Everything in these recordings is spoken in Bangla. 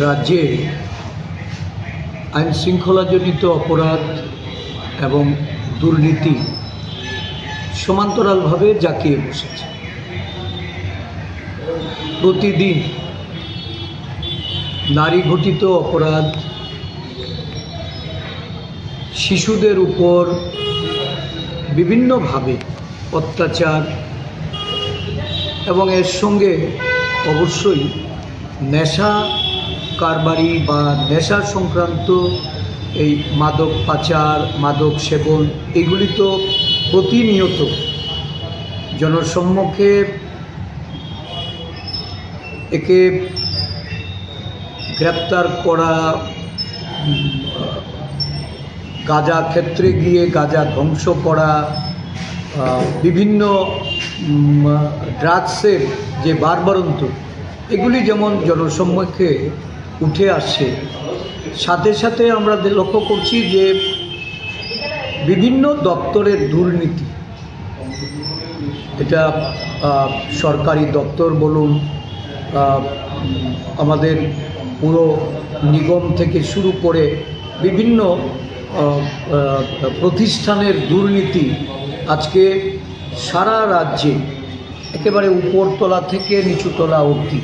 রাজ্যে আইন শৃঙ্খলাজনিত অপরাধ এবং দুর্নীতি সমান্তরালভাবে জাঁকিয়ে বসেছে। প্রতিদিন নারী ঘটিত অপরাধ, শিশুদের উপর বিভিন্নভাবে অত্যাচার এবং এর সঙ্গে অবশ্যই নেশা কারবারি বা নেশা সংক্রান্ত এই মাদক পাচার, মাদক সেবন, এগুলি তো প্রতিনিয়ত জনসম্মুখে একে গ্রেপ্তার করা, গাঁজা ক্ষেত্রে গিয়ে গাঁজা ধ্বংস করা, বিভিন্ন ড্রাগসের যে বারবারন্ত, এগুলি যেমন জনসম্মুখে উঠে আসে, সাথে সাথে আমরা লক্ষ্য করছি যে বিভিন্ন দপ্তরের দুর্নীতি, এটা সরকারি দপ্তর বলুন, আমাদের পুরো নিগম থেকে শুরু করে বিভিন্ন প্রতিষ্ঠানের দুর্নীতি আজকে সারা রাজ্যে একেবারে উপরতলা থেকে নিচুতলা অবধি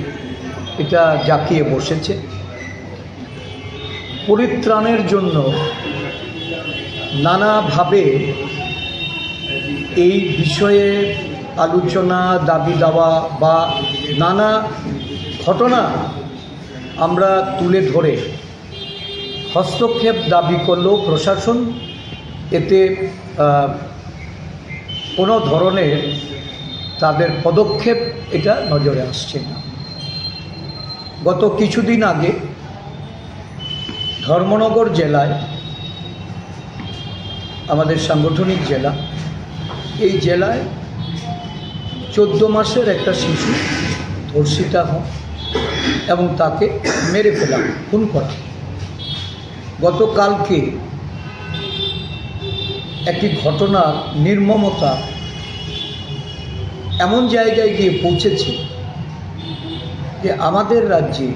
এটা জাঁকিয়ে বসেছে। পরিত্রাণের জন্য নানাভাবে এই বিষয়ে আলোচনা, দাবি দাওয়া বা নানা ঘটনা আমরা তুলে ধরে হস্তক্ষেপ দাবি করলেও প্রশাসন এতে কোনো ধরনের তাদের পদক্ষেপ এটা নজরে আসছে না। গত কিছুদিন আগে ধর্মনগর জেলায়, আমাদের সাংগঠনিক জেলা, এই জেলায় 14 মাসের একটা শিশু ধর্ষিতা হয় এবং তাকে মেরে ফেলা, খুন করা। গতকালকে একটি ঘটনার নির্মমতা এমন জায়গায় গিয়ে পৌঁছেছে যে আমাদের রাজ্যে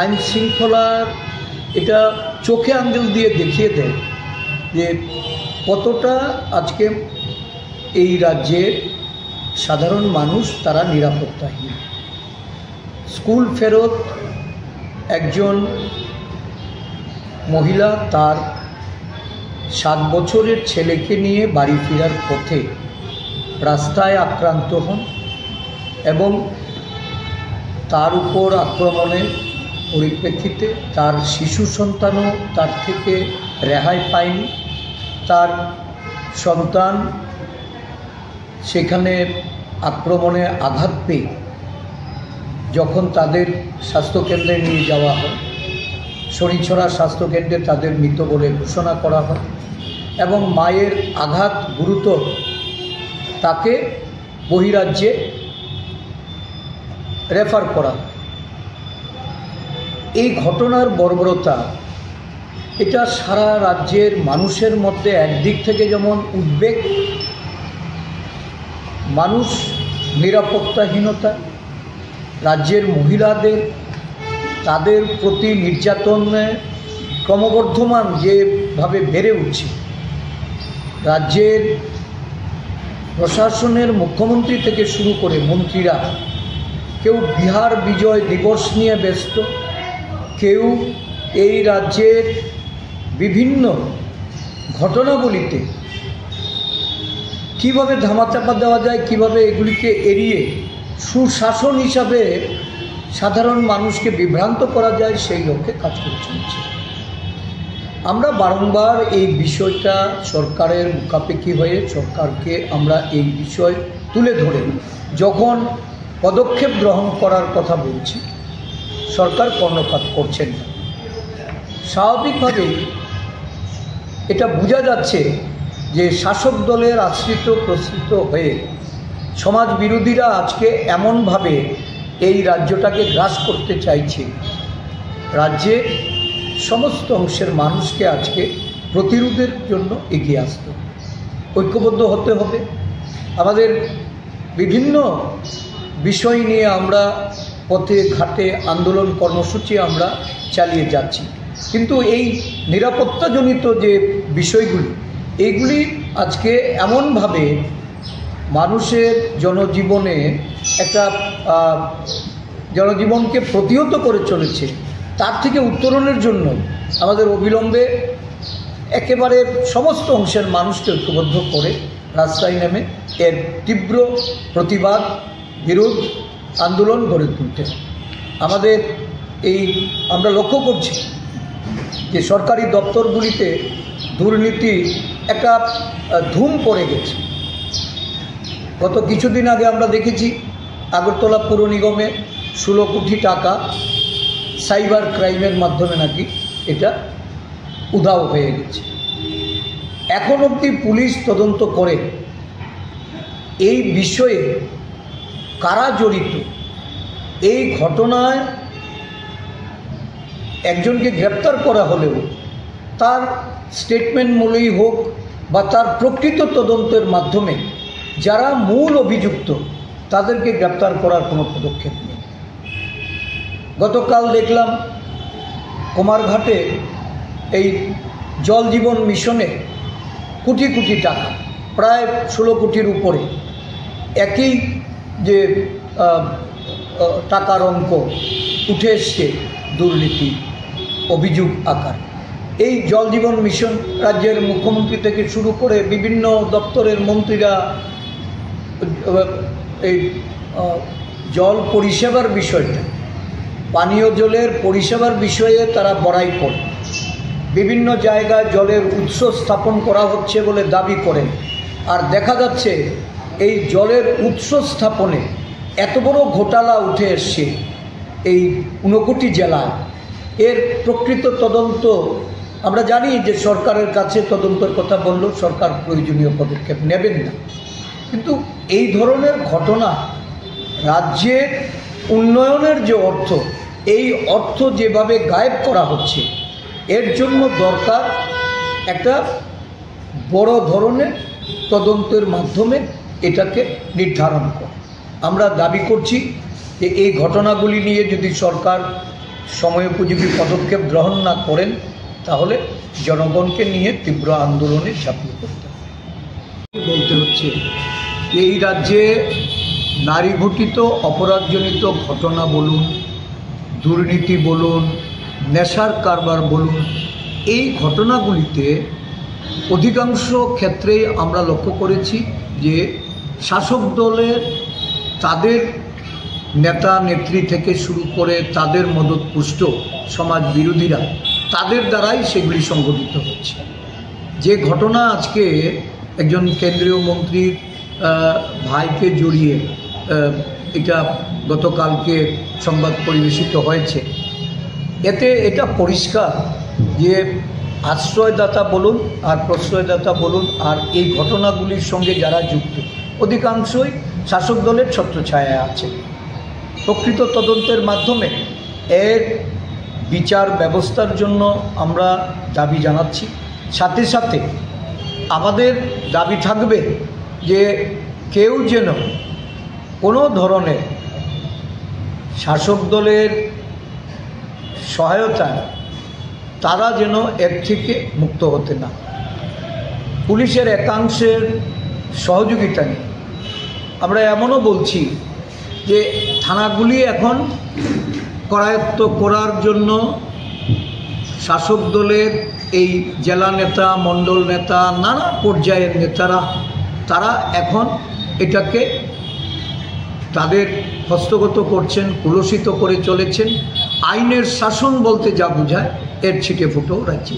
আইন শৃঙ্খলার এটা চোখে আঙ্গুল দিয়ে দেখিয়ে দেয় যে কতটা আজকে এই রাজ্যের সাধারণ মানুষ তারা নিরাপত্তাহীন। স্কুল ফেরত একজন মহিলা তার 7 বছরের ছেলেকে নিয়ে বাড়ি ফেরার পথে রাস্তায় আক্রান্ত হন এবং তার উপর আক্রমণের পরিপ্রেক্ষিতে তার শিশু সন্তানও তার থেকে রেহাই পায়নি। তার সন্তান সেখানে আক্রমণে আঘাত পেয়ে যখন তাদের স্বাস্থ্যকেন্দ্রে নিয়ে যাওয়া হয়, শনিছড়া স্বাস্থ্যকেন্দ্রে তাদের মৃত বলে ঘোষণা করা হয় এবং মায়ের আঘাত গুরুতর, তাকে বহিরাজ্যে রেফার করা হয়। এই ঘটনার বর্বরতা এটা সারা রাজ্যের মানুষের মধ্যে একদিক থেকে যেমন উদ্বেগ, মানুষ নিরাপত্তাহীনতা, রাজ্যের মহিলাদের তাদের প্রতি নির্যাতনে ক্রমবর্ধমান যেভাবে বেড়ে উঠছে, রাজ্যের প্রশাসনের মুখ্যমন্ত্রী থেকে শুরু করে মন্ত্রীরা কেউ বিহার বিজয় দিবস নিয়ে ব্যস্ত, কেউ এই রাজ্যের বিভিন্ন ঘটনাবলিতে কিভাবে ধামাচাপা দেওয়া যায়, কিভাবে এগুলিকে এড়িয়ে সুশাসন হিসাবে সাধারণ মানুষকে বিভ্রান্ত করা যায়, সেই লক্ষ্যে কাজ করে চলছে। আমরা বারংবার এই বিষয়টা সরকারের মুখাপেক্ষি হয়ে সরকারকে আমরা এই বিষয় তুলে ধরে যখন পদক্ষেপ গ্রহণ করার কথা বলছি, সরকার কর্ণপাত করছেন না। স্বাভাবিকভাবেই এটা বোঝা যাচ্ছে যে শাসক দলের আশ্রিত প্রশ্রিত হয়ে সমাজ বিরোধীরা আজকে এমনভাবে এই রাজ্যটাকে গ্রাস করতে চাইছে, রাজ্যে সমস্ত অংশের মানুষকে আজকে প্রতিরোধের জন্য এগিয়ে আসতে হবে, ঐক্যবদ্ধ হতে হবে। আমাদের বিভিন্ন বিষয় নিয়ে আমরা পথে ঘাটে আন্দোলন কর্মসূচি আমরা চালিয়ে যাচ্ছি। কিন্তু এই নিরাপত্তাজনিত যে বিষয়গুলি, এইগুলি আজকে এমনভাবে মানুষের জনজীবনে একটা জনজীবনকে প্রতিহত করে চলেছে, তার থেকে উত্তরণের জন্য আমাদের অবিলম্বে একেবারে সমস্ত অংশের মানুষকে ঐক্যবদ্ধ করে রাস্তায় নেমে এর তীব্র প্রতিবাদ বিরোধ আন্দোলন গড়ে তুলতে। আমাদের আমরা লক্ষ্য করছি যে সরকারি দপ্তরগুলিতে দুর্নীতি একটা ধুম পড়ে গেছে। গত কিছুদিন আগে আমরা দেখেছি আগরতলা পৌর নিগমে 16 কোটি টাকা সাইবার ক্রাইমের মাধ্যমে নাকি এটা উধাও হয়ে গেছে। এখন অবধি পুলিশ তদন্ত করে এই বিষয়ে কারা জড়িত, এই ঘটনায় একজনকে গ্রেপ্তার করা হলেও তার স্টেটমেন্ট মূলেই হোক বা তার প্রকৃত তদন্তের মাধ্যমে যারা মূল অভিযুক্ত তাদেরকে গ্রেপ্তার করার কোনো পদক্ষেপ নেই। গতকাল দেখলাম কুমারঘাটে এই জল জীবন মিশনে কোটি কোটি টাকা, প্রায় 16 কোটির উপরে একই যে টাকার অঙ্ক উঠে এসছে দুর্নীতি অভিযোগ আকার। এই জল জীবন মিশন রাজ্যের মুখ্যমন্ত্রী থেকে শুরু করে বিভিন্ন দপ্তরের মন্ত্রীরা এই জল পরিষেবার বিষয়টা, পানীয় জলের পরিষেবার বিষয়ে তারা বড়াই করে বিভিন্ন জায়গায় জলের উৎস স্থাপন করা হচ্ছে বলে দাবি করেন। আর দেখা যাচ্ছে এই জলের উৎস স্থাপনে এত বড় ঘোটালা উঠে এসছে এই 59 জেলায়। এর প্রকৃত তদন্ত আমরা জানি যে সরকারের কাছে তদন্তের কথা বললেও সরকার প্রয়োজনীয় পদক্ষেপ নেবেন না। কিন্তু এই ধরনের ঘটনা রাজ্যের উন্নয়নের যে অর্থ, এই অর্থ যেভাবে গায়েব করা হচ্ছে, এর জন্য দরকার একটা বড় ধরনের তদন্তের মাধ্যমে এটাকে নির্ধারণ করা। আমরা দাবি করছি যে এই ঘটনাগুলি নিয়ে যদি সরকার সময়োপযোগী পদক্ষেপ গ্রহণ না করেন তাহলে জনগণকে নিয়ে তীব্র আন্দোলনে ঝাঁপিয়ে পড়তে হবে। বলতে হচ্ছে এই রাজ্যে নারী ঘটিত অপরাধজনিত ঘটনা বলুন, দুর্নীতি বলুন, নেশার কারবার বলুন, এই ঘটনাগুলিতে অধিকাংশ ক্ষেত্রেই আমরা লক্ষ্য করেছি যে শাসক দলের তাদের নেতা নেত্রী থেকে শুরু করে তাদের মদতপুষ্ট সমাজ বিরোধীরা, তাদের দ্বারাই সেগুলি সংঘটিত হচ্ছে। যে ঘটনা আজকে একজন কেন্দ্রীয় মন্ত্রীর ভাইকে জড়িয়ে এটা গতকালকে সংবাদ পরিবেশিত হয়েছে, এতে এটা পরিষ্কার যে আশ্রয়দাতা বলুন আর প্রশ্রয়দাতা বলুন আর এই ঘটনাগুলির সঙ্গে যারা যুক্ত অধিকাংশই শাসক দলের ছত্রছায়ায় আছে। প্রকৃত তদন্তের মাধ্যমে এর বিচার ব্যবস্থার জন্য আমরা দাবি জানাচ্ছি। সাথে সাথে আমাদের দাবি থাকবে যে কেউ যেন কোনো ধরনের শাসক দলের সহায়তায় তারা যেন এর থেকে মুক্ত হতে না, পুলিশের একাংশের সহযোগিতা নিয়ে। আমরা এমনও বলছি যে থানাগুলি এখন করায়ত্ত করার জন্য শাসক দলের এই জেলা নেতা, মণ্ডল নেতা, নানা পর্যায়ের নেতারা তারা এখন এটাকে তাদের হস্তগত করছেন, কুলসিত করে চলেছেন। আইনের শাসন বলতে যা বোঝায় এর ছিটে ফুটো রাজ্যে।